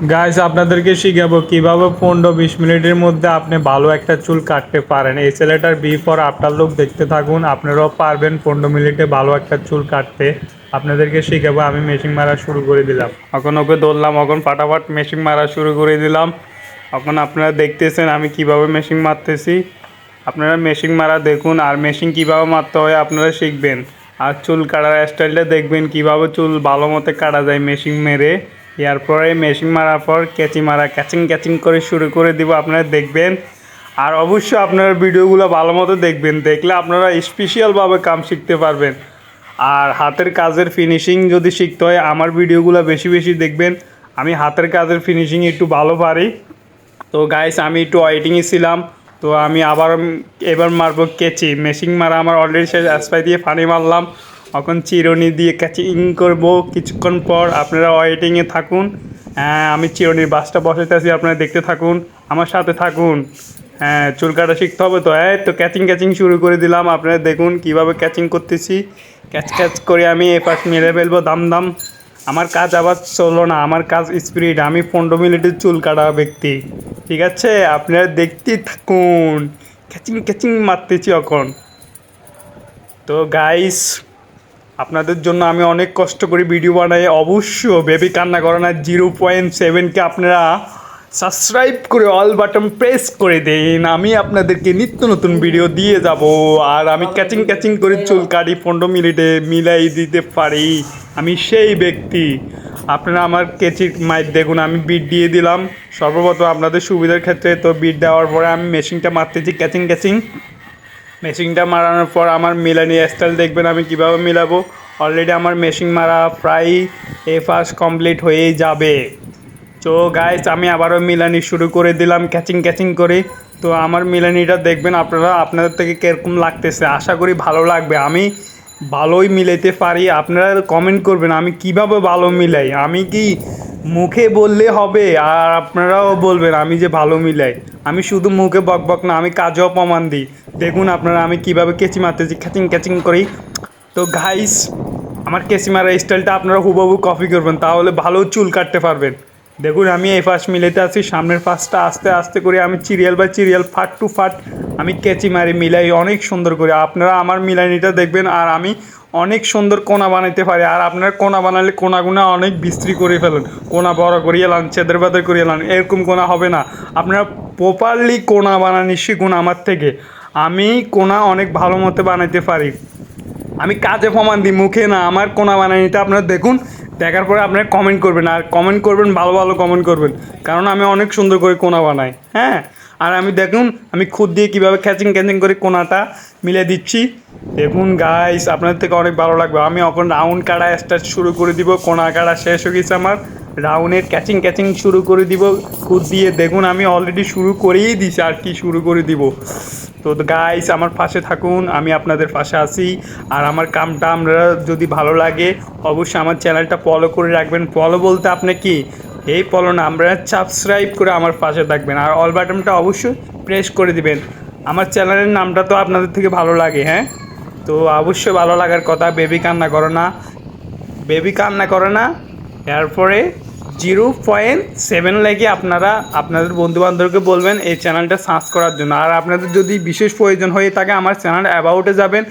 Guys আপনাদেরকে শিখাবো কিভাবে 15-20 মিনিটের মধ্যে আপনি ভালো একটা চুল কাটতে পারেন। এই ছেলেটার বিফোর আফটার লুক দেখতে থাকুন, আপনারাও পারবেন 15 মিনিটে ভালো একটা চুল কাটতে। আপনাদেরকে শিখাবো। আমি মেশিন মারা শুরু করে দিলাম, এখন ওকে ধরলাম, এখন ফাটাফাট মেশিন মারা শুরু করে দিলাম। এখন আপনারা দেখতেছেন আমি কিভাবে মেশিন মারতেছি। আপনারা মেশিন মারা দেখুন আর মেশিন কিভাবে মারতে হয় আপনারা শিখবেন। আর চুল কাটার স্টাইলটা দেখবেন কিভাবে চুল ভালো মতো কাটা যায় মেশিন মেরে। এরপরে মেশিন মারার পর ক্যাচি মারা ক্যাচিং ক্যাচিং করে শুরু করে দিব, আপনারা দেখবেন। আর অবশ্যই আপনারা ভিডিওগুলো ভালো মতো দেখবেন, দেখলে আপনারা স্পেশালভাবে কাম শিখতে পারবেন। আর হাতের কাজের ফিনিশিং যদি শিখতে হয় আমার ভিডিওগুলো বেশি বেশি দেখবেন। আমি হাতের কাজের ফিনিশিং একটু ভালো পারি। তো গাইস আমি একটু ওয়েটিংয়ে ছিলাম, তো আমি আবার এবার মারবো কেচি। মেশিন মারা আমার অলরেডি শেষ, স্প্রে দিয়ে পানি মারলাম, এখন চিরুনি দিয়ে ক্যাচিং করব কিছুক্ষণ পর। আপনারা ওয়েটিংয়ে থাকুন। হ্যাঁ আমি চিরুনির বাসটা বসাইতেছি, আপনারা দেখতে থাকুন, আমার সাথে থাকুন। হ্যাঁ চুল কাটা শিখতে হবে তো। এই তো ক্যাচিং ক্যাচিং শুরু করে দিলাম, আপনারা দেখুন কীভাবে ক্যাচিং করতেছি। ক্যাচ ক্যাচ করে আমি এ পাশ মেরে ফেলবো দাম দাম। আমার কাজ আবার চলো না, আমার কাজ স্পিরিট। আমি 15 মিনিটের চুল কাটা ব্যক্তি, ঠিক আছে? আপনারা দেখতেই থাকুন, ক্যাচিং ক্যাচিং মারতেছি এখন। তো গাইস আপনাদের জন্য আমি অনেক কষ্ট করে ভিডিও বানাই, অবশ্য বেবি কান্না করে না। 0.7কে আপনারা সাবস্ক্রাইব করে অল বাটন প্রেস করে দিন, আমি আপনাদেরকে নিত্য নতুন ভিডিও দিয়ে যাব। আর আমি ক্যাচিং ক্যাচিং করে চুল কাটি 15 মিনিটে মিলাই দিতে পারি, আমি সেই ব্যক্তি। আপনারা আমার কেচির মাইক দেখুন, আমি বিট দিয়ে দিলাম সর্বপ্রথম আপনাদের সুবিধার ক্ষেত্রে। তো বিট দেওয়ার পরে আমি মেশিনটা মারতেছি ক্যাচিং ক্যাচিং। মেশিনটা মারানোর পর আমার মিলানি স্টাইল দেখবেন আমি কিভাবে মিলাবো। অলরেডি আমার মেশিন মারা প্রায় ফার্স্ট কমপ্লিট হয়েই যাবে। তো গাইস আমি আবারও মিলানি শুরু করে দিলাম ক্যাচিং ক্যাচিং করে। তো আমার মিলানিটা দেখবেন আপনারা, আপনাদের থেকে কীরকম লাগতেছে, আশা করি ভালো লাগবে। আমি ভালোই মিলাইতে পারি, আপনারা কমেন্ট করবেন আমি কিভাবে ভালো মিলাই। আমি কি মুখে বললে হবে? আর আপনারাও বলবেন আমি যে ভালো মিলাই। আমি শুধু মুখে বক বক না, আমি কাজেও প্রমাণ দিই। দেখুন আপনারা আমি কিভাবে কেচি মারতেছি ক্যাচিং ক্যাচিং করি। তো গাইস আমার কেচি মারা স্টাইলটা আপনারা হুবহু কপি করবেন, তাহলে ভালো চুল কাটতে পারবেন। দেখুন আমি এই ফার্স্ট মিলাইতে আছি, সামনের ফার্স্টটা আস্তে আস্তে করে আমি সিরিয়াল বাই সিরিয়াল ফাট টু ফাট আমি কেচি মারি মিলাই অনেক সুন্দর করে। আপনারা আমার মিলানিটা দেখবেন। আর আমি অনেক সুন্দর কোনা বানাইতে পারি। আর আপনারা কোনা বানালে কোনাগুনা অনেক বিস্তৃত করে ফেলেন, কোনা বড় করিয়ে লান, চেদের বাদের করিয়ে লান, এরকম কোনা হবে না। আপনারা প্রপারলি কোনা বানানি শিখুন আমার থেকে। আমি কোনা অনেক ভালো মতো বানাইতে পারি, আমি কাজে প্রমাণ দিই, মুখে না। আমার কোনা বানানিটা আপনারা দেখুন, দেখার পরে আপনারা কমেন্ট করবেন। আর কমেন্ট করবেন, ভালো ভালো কমেন্ট করবেন, কারণ আমি অনেক সুন্দর করে কোনা বানাই। হ্যাঁ আর আমি দেখুন আমি খুদ দিয়ে কীভাবে ক্যাচিং ক্যাচিং করে কোনাটা মিলে দিচ্ছি। দেখুন গাইস আপনাদের থেকে অনেক ভালো লাগবে। আমি এখন রাউন্ড কাটা স্টার্ট শুরু করে দিব, কোনা কাটা শেষ হয়ে গেছে আমার, রাউন্ডের ক্যাচিং ক্যাচিং শুরু করে দিব খুদ দিয়ে। দেখুন আমি অলরেডি শুরু করেই দিছি, আর কি শুরু করে দিব। তো গাইস আমার পাশে থাকুন, আমি আপনাদের পাশে আছি। আর আমার কামটা আমরা যদি ভালো লাগে অবশ্যই আমার চ্যানেলটা ফলো করে রাখবেন। ফলো বলতে আপনি কি এই ফলো না, আমরা সাবস্ক্রাইব করে আমার পাশে থাকবেন। আর অল বাটনটা অবশ্যই প্রেস করে দিবেন। আমার চ্যানেলের নামটা তো আপনাদের থেকে ভালো লাগে, হ্যাঁ? তো অবশ্যই ভালো লাগার কথা। বেবি কান্না করে না, বেবি কান্না করে না। এরপরে 0.7 লেগে আপনারা আপনাদের বন্ধুবান্ধবকে বলবেন এই চ্যানেলটা সার্চ করার জন্য। আর আপনাদের যদি বিশেষ প্রয়োজন হয়ে থাকে আমার চ্যানেল অ্যাবাউটে যাবেন,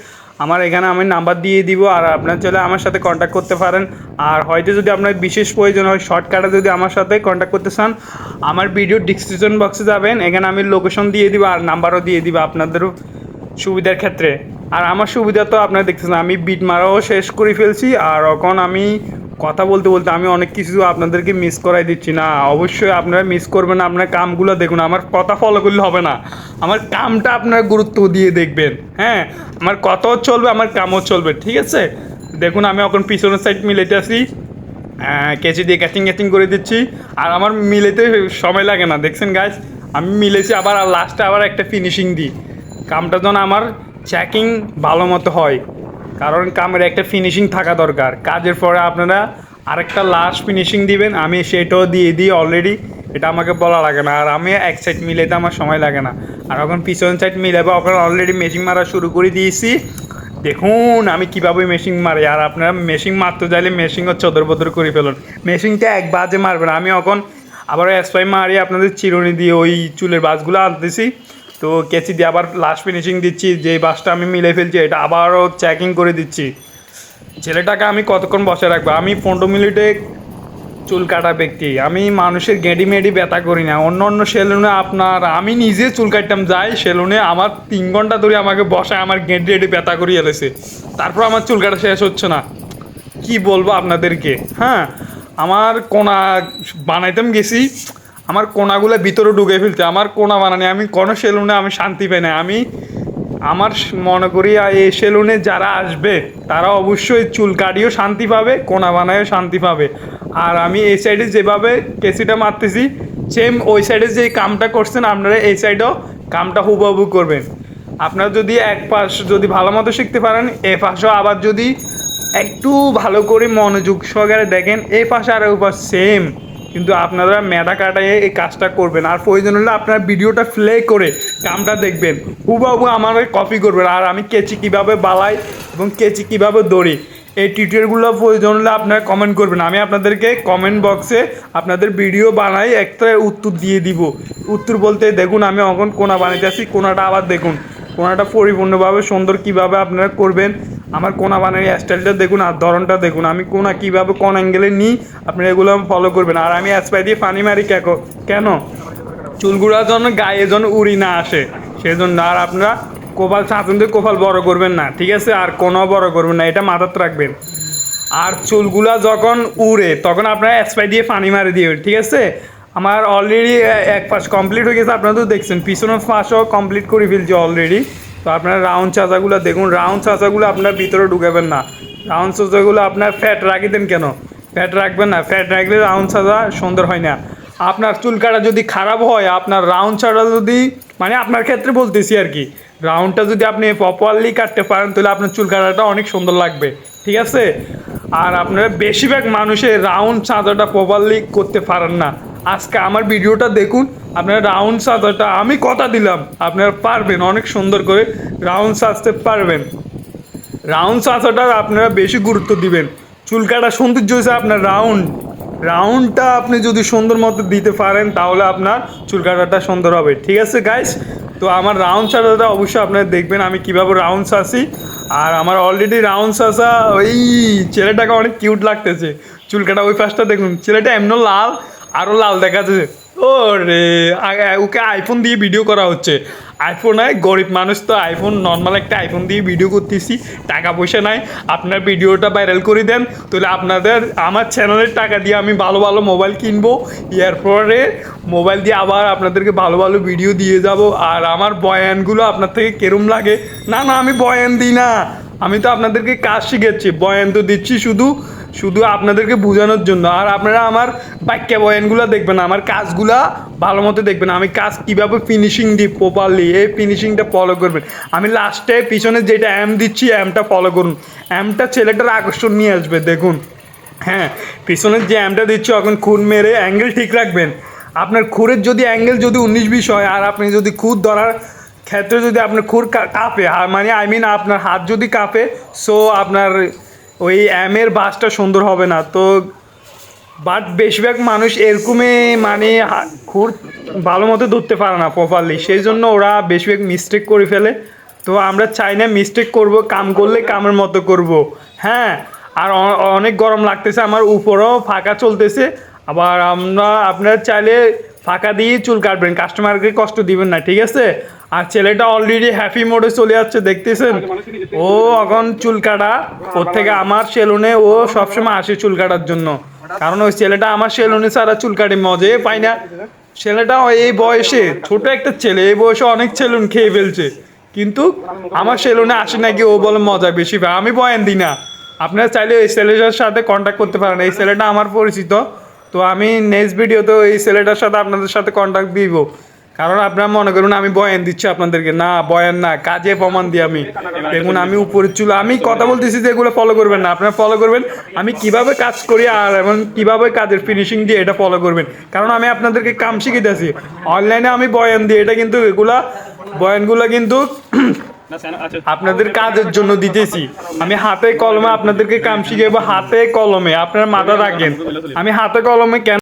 আমার এখানে আমি নাম্বার দিয়ে দিব। আর আপনার চলে আমার সাথে কন্ট্যাক্ট করতে পারেন। আর হয়তো যদি আপনার বিশেষ প্রয়োজন হয় শর্টকাটে যদি আমার সাথে কন্ট্যাক্ট করতে চান, আমার ভিডিও ডিসক্রিপশন বক্সে যাবেন, এখানে আমি লোকেশন দিয়ে দিব আর নাম্বারও দিয়ে দিব আপনাদেরও সুবিধার ক্ষেত্রে। আর আমার সুবিধা তো আপনারা দেখতেছেন, আমি বিট মারাও শেষ করে ফেলছি। আর এখন আমি কথা বলতে বলতে আমি অনেক কিছু আপনাদেরকে মিস করাই দিচ্ছি না। অবশ্যই আপনারা মিস করবেন না, আপনার কামগুলো দেখুন। আমার কথা ফলো করলে হবে না, আমার কামটা আপনারা গুরুত্ব দিয়ে দেখবেন। হ্যাঁ আমার কথাও চলবে, আমার কামও চলবে, ঠিক আছে? দেখুন আমি এখন পিছনের সাইড মিলাইতে আসি, কেচি দিয়ে ক্যাচিং ক্যাচিং করে দিচ্ছি। আর আমার মিলাইতে সময় লাগে না, দেখছেন গাইস আমি মিলেছি আবার। আর লাস্টে আবার একটা ফিনিশিং দিই, কামটা যেন আমার চেকিং ভালো মতো হয়, কারণ কামের একটা ফিনিশিং থাকা দরকার। কাজের পরে আপনারা আরেকটা লাস্ট ফিনিশিং দিবেন, আমি সেটাও দিয়ে দিই অলরেডি, এটা আমাকে বলা লাগে না। আর আমি এক সাইড মিলাইতে আমার সময় লাগে না। আর এখন পিছন সাইড মিলাবো, ওখানে অলরেডি মেশিন মারা শুরু করে দিয়েছি। দেখুন আমি কীভাবে মেশিন মারি। আর আপনারা মেশিন মারতে চাইলে মেশিনও চদর বদর করে ফেলুন, মেশিনটা এক বাজে মারবেন। আমি এখন আবার স্প্রে মারি আপনাদের চিরুনি দিয়ে ওই চুলের বাসগুলো আনতেছি। তো কেচি দিয়ে আবার লাস্ট ফিনিশিং দিচ্ছি, যে বাসটা আমি মিলে ফেলছি এটা আবারও চেকিং করে দিচ্ছি। ছেলেটাকে আমি কতক্ষণ বসে রাখবো? আমি 15 মিনিটে চুল কাটা ব্যক্তি, আমি মানুষের গেঁডি মেডি ব্যথা করি না। অন্য অন্য সেলুনে আপনার আমি নিজে চুল কাটতাম যাই সেলুনে, আমার 3 ঘন্টা ধরে আমাকে বসায় আমার গেঁডি এডি ব্যথা করিয়ে এলেছে, তারপর আমার চুল কাটা শেষ হচ্ছে না। কি বলবো আপনাদেরকে? হ্যাঁ, আমার কোনা বানাইতাম গেছি, আমার কোনাগুলো ভিতরে ঢুকে ফেলতে, আমার কোনা বানানি আমি কোনো সেলুনে আমি শান্তি পাই না। আমি আমার মনে করি এই সেলুনে যারা আসবে তারা অবশ্যই চুল কাটিয়েও শান্তি পাবে, কোনা বানায়ও শান্তি পাবে। আর আমি এই সাইডে যেভাবে কেসিটা মারতেছি সেম ওই সাইডে যে কামটা করছেন আপনারা এই সাইডেও কামটা হুবহু করবেন। আপনারা যদি এক পাশ যদি ভালো মতো শিখতে পারেন, এ পাশেও আবার যদি একটু ভালো করে মনোযোগ সহকারে দেখেন এই পাশে আর ওই পাশ সেম, কিন্তু আপনারা মেধা কাটায় এই কাজটা করবেন। আর প্রয়োজন হলে আপনার ভিডিওটা প্লে করে কামটা দেখবেন, হুবহু আমার কপি করবেন। আর আমি কেচি কীভাবে বালাই এবং কেচি কীভাবে দৌড়ি এই টিউটোরিয়ালগুলো প্রয়োজন হলে আপনারা কমেন্ট করবেন, আমি আপনাদেরকে কমেন্ট বক্সে আপনাদের ভিডিও বানাই একটা উত্তর দিয়ে দিব। উত্তর বলতে দেখুন আমি এখন কোনা বানাইতে আসি, কোনাটা আবার দেখুন, কোনাটা পরিপূর্ণভাবে সুন্দর কিভাবে আপনারা করবেন। আমার কোনা বানানোর স্টাইলটা দেখুন আর ধরনটা দেখুন, আমি কোনা কীভাবে কোন অ্যাঙ্গেলে নিই আপনারা এগুলো ফলো করবেন। আর আমি স্প্রে দিয়ে পানি মারি কেন? চুলগুলোর জন্য গায়ে যেন উড়ি না আসে সেজন্য। আর আপনারা কোপাল চাঁচুন দিয়ে কোপাল বড় করবেন না, ঠিক আছে? আর কোনো বড় করবেন না, এটা মাথাতে রাখবেন। আর চুলগুলা যখন উড়ে তখন আপনারা স্প্রে দিয়ে পানি মারি দিবেন, ঠিক আছে? আমার অলরেডি এক পাশ কমপ্লিট হয়ে গেছে, আপনারা তো দেখছেন পিছনের পাশও কমপ্লিট করে ফেলছি অলরেডি। তো আপনারা রাউন্ড চাচাগুলো দেখুন, রাউন্ড চাচাগুলো আপনার ভিতরে ঢুকাবেন না। রাউন্ড চাচাগুলো আপনার ফ্যাট রাখি দেন কেন? ফ্যাট রাখবেন না, ফ্যাট রাখলে রাউন্ড চাচা সুন্দর হয় না। আপনার চুল কাটা যদি খারাপ হয়, আপনার রাউন্ড চাটা যদি মানে আপনার ক্ষেত্রে বলতেছি আর কি, রাউন্ডটা যদি আপনি প্রপারলি কাটতে পারেন তাহলে আপনার চুল কাটাটা অনেক সুন্দর লাগবে, ঠিক আছে? আর আপনারা বেশিরভাগ মানুষের রাউন্ড চাঁদাটা প্রপারলি করতে পারেন না। আজকে আমার ভিডিওটা দেখুন, আপনারা রাউন্ড চাঁদাটা আমি কথা দিলাম আপনারা পারবেন, অনেক সুন্দর করে রাউন্ড সাজতে পারবেন। রাউন্ড চাঁদাটা আপনারা বেশি গুরুত্ব দিবেন। চুল কাটা সৌন্দর্য হয়েছে আপনার রাউন্ডটা আপনি যদি সুন্দর মতো দিতে পারেন তাহলে আপনার চুল কাটাটা সুন্দর হবে, ঠিক আছে গাইস? তো আমার রাউন্ড চাটাটা অবশ্যই আপনারা দেখবেন আমি কীভাবে রাউন্ড চাষি। আর আমার অলরেডি রাউন্ড চাষা ওই ছেলেটাকে অনেক কিউট লাগতেছে, চুল কাটা ওই পাশটা দেখুন, ছেলেটা এমন লাল আরও লাল দেখা যাচ্ছে। ও রে, ওকে আইফোন দিয়ে ভিডিও করা হচ্ছে। আইফোন নাই, গরিব মানুষ তো আইফোন নর্মাল একটা আইফোন দিয়ে ভিডিও করতেছি, টাকা পয়সা নাই। আপনার ভিডিওটা ভাইরাল করে দেন তাহলে আপনাদের আমার চ্যানেলের টাকা দিয়ে আমি ভালো ভালো মোবাইল কিনবো, এরপরে মোবাইল দিয়ে আবার আপনাদেরকে ভালো ভালো ভিডিও দিয়ে যাব। আর আমার বয়ানগুলো আপনার থেকে কেরম লাগে? না না, আমি বয়ান দিই না, আমি তো আপনাদেরকে কাজ শিখাচ্ছি, বয়ান তো দিচ্ছি শুধু শুধু আপনাদেরকে বোঝানোর জন্য। আর আপনারা আমার বাক্য বয়ানগুলো দেখবেন, আমার কাজগুলা ভালো মতো দেখবেন, আমি কাজ কীভাবে ফিনিশিং দিই প্রপারলি, এই ফিনিশিংটা ফলো করবেন। আমি লাস্টে পিছনে যেটা অ্যাম দিচ্ছি অ্যামটা ফলো করুন, অ্যামটা ছেলেটার আকর্ষণ নিয়ে আসবে দেখুন। হ্যাঁ, পিছনের যে অ্যামটা দিচ্ছি এখন খুন মেরে অ্যাঙ্গেল ঠিক রাখবেন। আপনার খুরের যদি অ্যাঙ্গেল যদি 19-20 হয় আর আপনি যদি খুদ ধরার ক্ষেত্রে যদি আপনার খুর কাঁপে, মানে আপনার হাত যদি কাঁপে, সো আপনার ওই অ্যামের বাসটা সুন্দর হবে না। তো বাট বেশিরভাগ মানুষ এরকমই মানে খুর ভালো মতো ধরতে পারে না প্রপারলি, সেই জন্য ওরা বেশিরভাগ মিস্টেক করে ফেলে। তো আমরা চাই না মিস্টেক করব, কাম করলে কামের মতো করব। হ্যাঁ, আর অনেক গরম লাগতেছে, আমার উপরেও ফাঁকা চলতেছে। আবার আপনারা চাইলে ফাঁকা দিয়ে চুল কাটবেন, কাস্টমারকে কষ্ট দিবেন না, ঠিক আছে? আর ছেলেটা অলরেডি হ্যাপি মোডে চলে যাচ্ছে, দেখতেছেন? ও এখন চুল কাটা ওর থেকে আমার সেলুনে ও সবসময় আসে চুল কাটার জন্য, কারণ ওই ছেলেটা আমার সেলুনে ছাড়া চুল কাটে মজাই পায় না। ছেলেটা এই বয়সে, ছোট একটা ছেলে, এই বয়সে অনেক সেলুন খেয়ে ফেলছে, কিন্তু আমার সেলুনে আসে নাকি ও বলে মজা বেশি পায়। আমি বয়ান দিই না, আপনারা চাইলে এই ছেলেটার সাথে কন্ট্যাক্ট করতে পারেন, এই ছেলেটা আমার পরিচিত। তো আমি নেক্সট ভিডিওতে এই ছেলেটার সাথে আপনাদের সাথে কন্ট্যাক্ট দিব, কারণ আপনারা মনে করুন আমি বয়ান দিচ্ছি আপনাদেরকে, না বয়ান না, কাজে প্রমাণ দিই আমি। দেখুন আমি উপরের চুল, আমি কথা বলতেছি যে এগুলো ফলো করবেন না, আপনারা ফলো করবেন আমি কিভাবে কাজ করি আর এবং কিভাবে কাজের ফিনিশিং দিয়ে এটা ফলো করবেন, কারণ আমি আপনাদেরকে কাম শিখিতেছি। অনলাইনে আমি বয়ান দিই, এটা কিন্তু বয়ানগুলো কিন্তু আপনাদের কাজের জন্য দিতেছি। আমি হাতে কলমে আপনাদেরকে কাম শিখাবো, হাতে কলমে, আপনারা মাথা রাখেন। আমি হাতে কলমে কেন